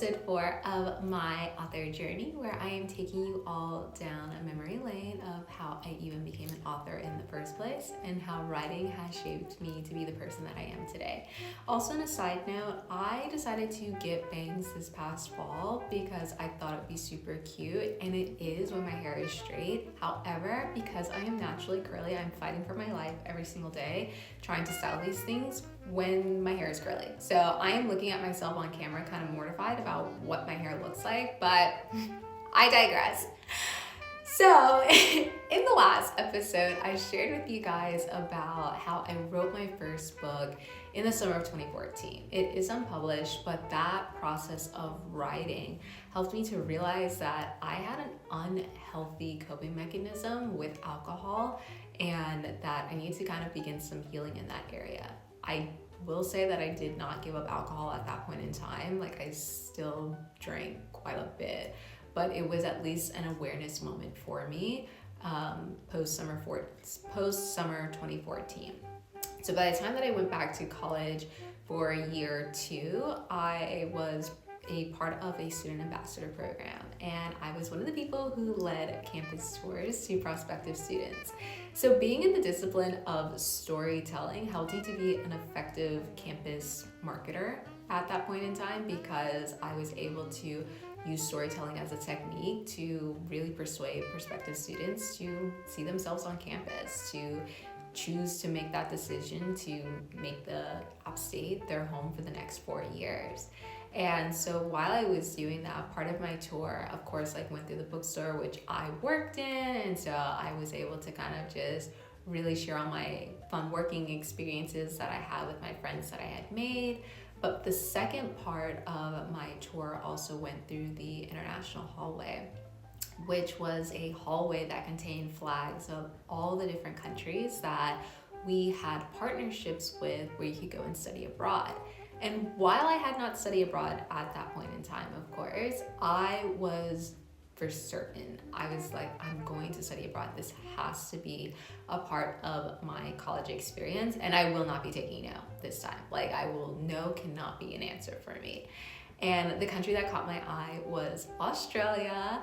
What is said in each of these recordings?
episode 4 of my author journey, where I am taking you all down a memory lane of how I even became an author in the first place and how writing has shaped me to be the person that I am today. Also, on a side note, I decided to get bangs this past fall because I thought it would be super cute, and it is when my hair is straight. However, because I am naturally curly, I'm fighting for my life every single day trying to style these things when my hair is curly. So I am looking at myself on camera kind of mortified about what my hair looks like, but I digress. So in the last episode, I shared with you guys about how I wrote my first book in the summer of 2014. It is unpublished, but that process of writing helped me to realize that I had an unhealthy coping mechanism with alcohol and that I needed to kind of begin some healing in that area. I will say that I did not give up alcohol at that point in time. Like, I still drank quite a bit, but it was at least an awareness moment for me post-summer 2014. So by the time that I went back to college for year 2, I was a part of a student ambassador program, and I was one of the people who led campus tours to prospective students. So being in the discipline of storytelling helped me to be an effective campus marketer at that point in time, because I was able to use storytelling as a technique to really persuade prospective students to see themselves on campus, to choose to make that decision to make the App State their home for the next 4 years. And so while I was doing that, part of my tour, of course, like went through the bookstore, which I worked in. And so I was able to kind of just really share all my fun working experiences that I had with my friends that I had made. But the second part of my tour also went through the International Hallway, which was a hallway that contained flags of all the different countries that we had partnerships with where you could go and study abroad. And while I had not studied abroad at that point in time, of course, I was for certain. I was like, I'm going to study abroad. This has to be a part of my college experience, and I will not be taking no this time. Like, no cannot be an answer for me. And the country that caught my eye was Australia.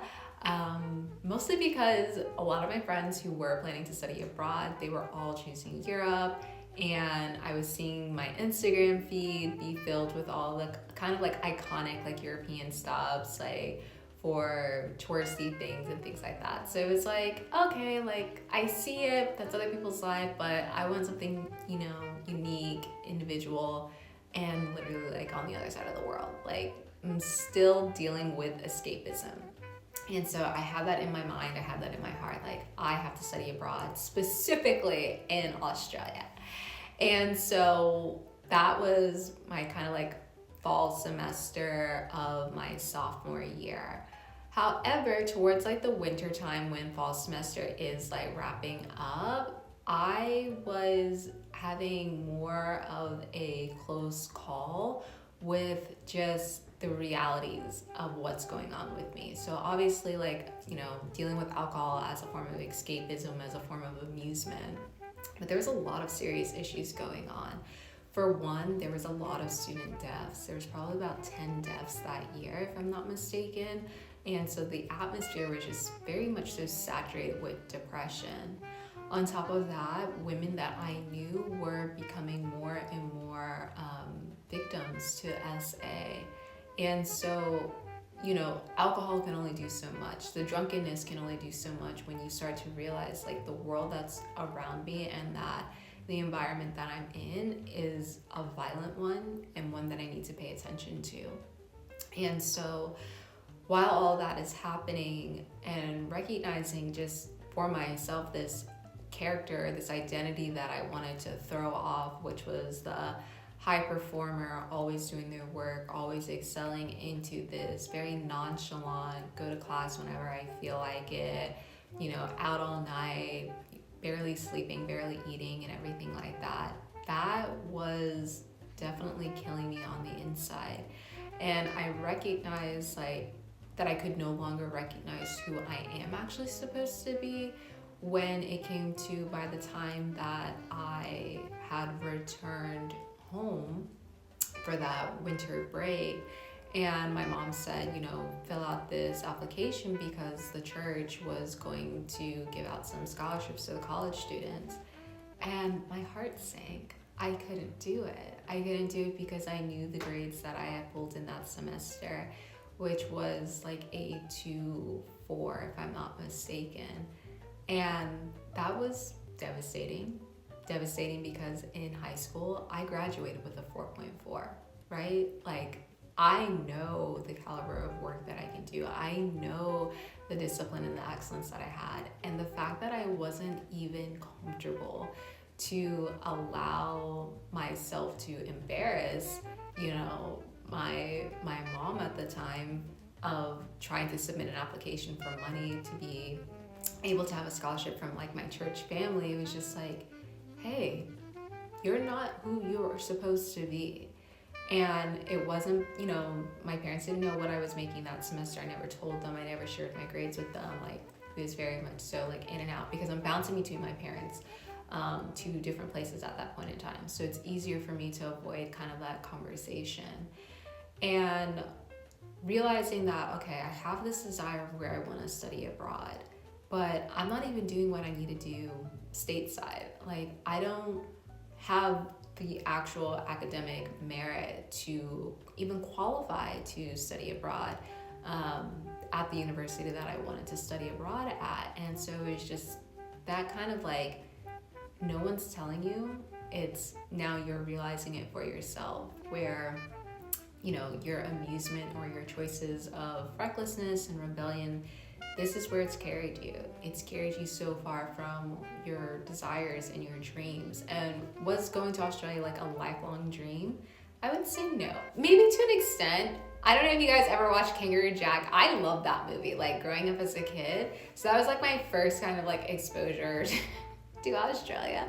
Mostly because a lot of my friends who were planning to study abroad, they were all choosing Europe, and I was seeing my Instagram feed be filled with all the kind of like iconic like European stops, like for touristy things and things like that. So it was like, okay, like I see it, that's other people's life, but I want something, unique, individual, and literally like on the other side of the world. Like, I'm still dealing with escapism. And so I had that in my mind, I had that in my heart, like I have to study abroad, specifically in Australia. And so that was my kind of like fall semester of my sophomore year. However, towards like the winter time when fall semester is like wrapping up, I was having more of a close call with just the realities of what's going on with me. So obviously, like, dealing with alcohol as a form of escapism, as a form of amusement, but there was a lot of serious issues going on. For one, there was a lot of student deaths. There was probably about 10 deaths that year, if I'm not mistaken. And so the atmosphere was just very much so saturated with depression. On top of that, women that I knew were becoming more and more victims to SA. And so, alcohol can only do so much. The drunkenness can only do so much when you start to realize like the world that's around me and that the environment that I'm in is a violent one and one that I need to pay attention to. And so while all that is happening and recognizing just for myself this character, this identity that I wanted to throw off, which was the high performer, always doing their work, always excelling, into this very nonchalant, go to class whenever I feel like it, out all night, barely sleeping, barely eating, and everything like that. That was definitely killing me on the inside. And I recognized that I could no longer recognize who I am actually supposed to be when it came to, by the time that I had returned home for that winter break, And my mom said, fill out this application because the church was going to give out some scholarships to the college students. And my heart sank. I couldn't do it. I couldn't do it because I knew the grades that I had pulled in that semester, which was like a 2.4 if I'm not mistaken. And that was devastating. Devastating because in high school, I graduated with a 4.4, right? Like, I know the caliber of work that I can do. I know the discipline and the excellence that I had. And the fact that I wasn't even comfortable to allow myself to embarrass, my mom at the time of trying to submit an application for money to be able to have a scholarship from like my church family, it was just like, hey, you're not who you're supposed to be. And it wasn't, my parents didn't know what I was making that semester. I never told them. I never shared my grades with them. Like, it was very much so like in and out because I'm bouncing between my parents to different places at that point in time. So it's easier for me to avoid kind of that conversation. And realizing that, okay, I have this desire of where I want to study abroad, but I'm not even doing what I need to do stateside. Like, I don't have the actual academic merit to even qualify to study abroad at the university that I wanted to study abroad at. And so it's just that kind of like, no one's telling you, it's now you're realizing it for yourself, where your amusement or your choices of recklessness and rebellion, this is where it's carried you. It's carried you so far from your desires and your dreams. And was going to Australia like a lifelong dream? I would say no. Maybe to an extent. I don't know if you guys ever watched Kangaroo Jack. I love that movie, like growing up as a kid. So that was like my first kind of like exposure to Australia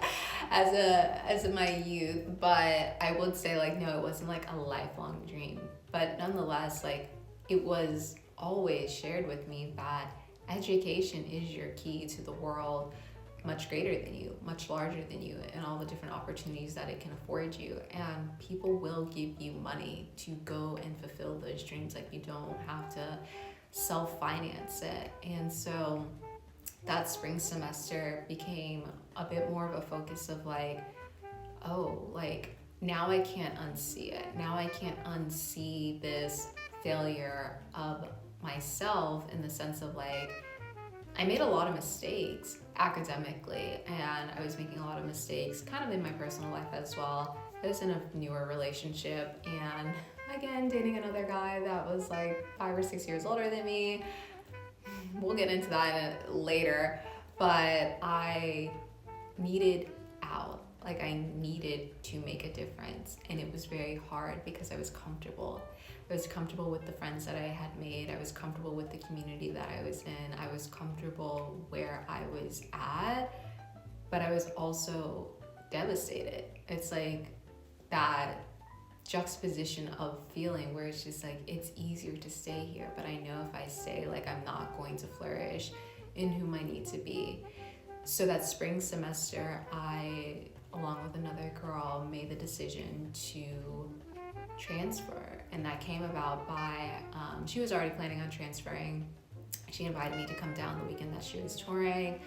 as my youth. But I would say like, no, it wasn't like a lifelong dream. But nonetheless, like, it was always shared with me that education is your key to the world, much greater than you, much larger than you, and all the different opportunities that it can afford you. And people will give you money to go and fulfill those dreams. Like, you don't have to self-finance it. And so that spring semester became a bit more of a focus of like, oh, like, now I can't unsee it. Now I can't unsee this failure of myself, in the sense of like, I made a lot of mistakes academically, and I was making a lot of mistakes kind of in my personal life as well. I was in a newer relationship, and again, dating another guy that was like 5 or 6 years older than me. We'll get into that later, but I needed out. Like, I needed to make a difference, and it was very hard because I was comfortable. I was comfortable with the friends that I had made. I was comfortable with the community that I was in. I was comfortable where I was at, but I was also devastated. It's like that juxtaposition of feeling where it's just like, it's easier to stay here, but I know if I stay, like, I'm not going to flourish in whom I need to be. So that spring semester, I, along with another girl, made the decision to transfer. And that came about by, she was already planning on transferring. She invited me to come down the weekend that she was touring,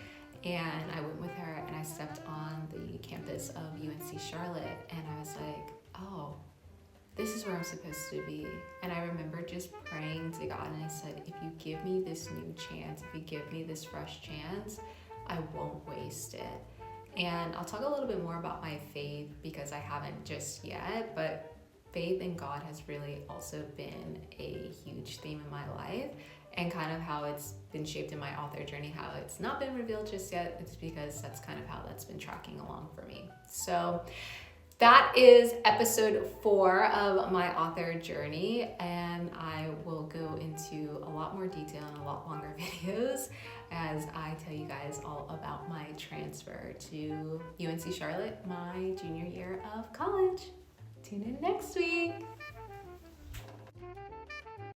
and I went with her, and I stepped on the campus of UNC Charlotte, and I was like, oh, this is where I'm supposed to be. And I remember just praying to God, and I said, if you give me this new chance, if you give me this fresh chance, I won't waste it. And I'll talk a little bit more about my faith, because I haven't just yet, but faith in God has really also been a huge theme in my life, and kind of how it's been shaped in my author journey, how it's not been revealed just yet. It's because that's kind of how that's been tracking along for me. So that is episode 4 of my author journey, and I will go into a lot more detail and a lot longer videos as I tell you guys all about my transfer to UNC Charlotte, my junior year of college. Tune in next week.